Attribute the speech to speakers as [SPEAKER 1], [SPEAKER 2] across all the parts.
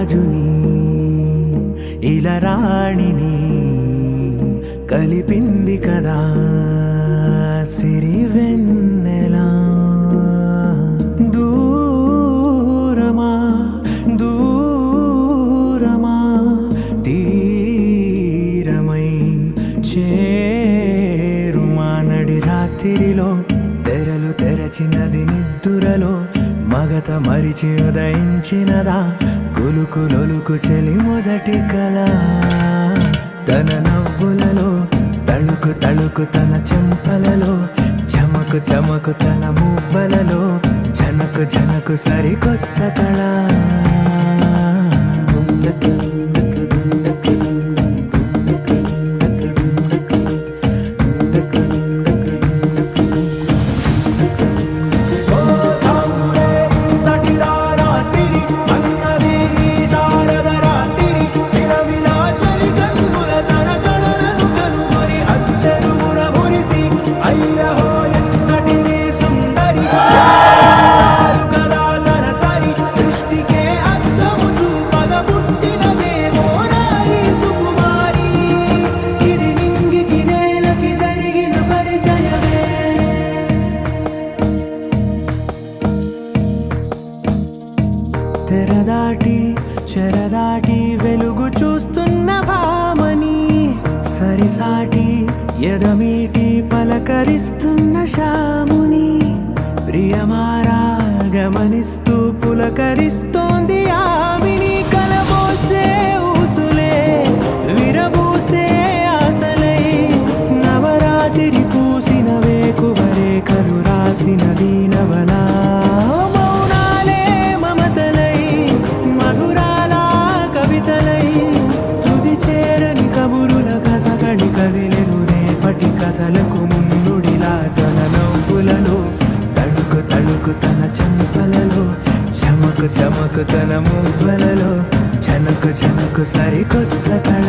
[SPEAKER 1] రాజుని ఇలా రాణిని కలిపింది కదా సిరివెన్నెలా. దూరమా దూరమా తీరమై చేరుమా నడి రాత్రిలో తెరలు తెరచినది నిద్దురలో మగత మరిచి ఉదయించినదా కులుకులొలుకు చెలి మొదటి కళ. తన నవ్వులలో తళుకు తళుకు తన చెంపలలో చమకు చమకు తన మువ్వలలో జనకు జనకు సరికొత్త కళ. తెరదాటి చెరదాటి వెలుగు చూస్తున్న భామని సరిసాటి ఎదమీటి పలకరిస్తున్న శాముని ప్రియమారా గమనిస్తూ పులకరిస్తోంది ఆవిని. కలబోసే ఊసులే విరబూసే ఆశలై నవరాత్రి పూసిన వేకువరేఖలు రాసిన దీనవనా. కథలకు మున్నుడిలా తన నవ్వులలో తడుకు తడుకు తన చెంపలలో చమకు చమకు తన మువ్వలలో జనకు జనకు సరికొత్త కళ.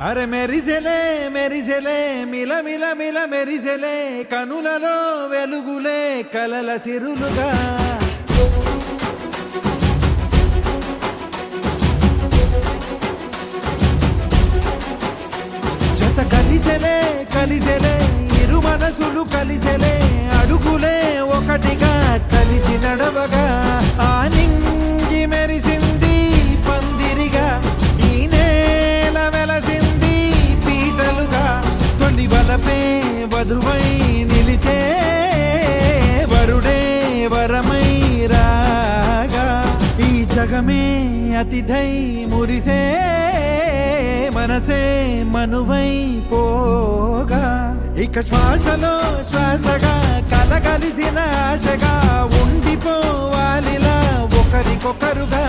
[SPEAKER 2] అరే మెరిసెలే మెరిసెలే మిల మిల మిల మెరిసెలే కనులలో వెలుగులే కలల సిరులుగా. జత కలిసెలే కలిసెలే ఇరు మనసులు కలిసెలే అడుగులే ఒకటిగా కలిసి నడవగా. ఆ నింగి మెరిసింది పందిరిగా ఈ నేల వెలసింది పీటలుగా. తొలి వలపే వధువై నిలిచే వరుడే వరమై రాగా. ఈ జగమే అతిథై మురిసే మనసే మనువై పోగా. ఇక శ్వాసలో శ్వాసగా కలగలిసిన ఆశగా ఉండిపోవాలిలా ఒకరికొకరుగా.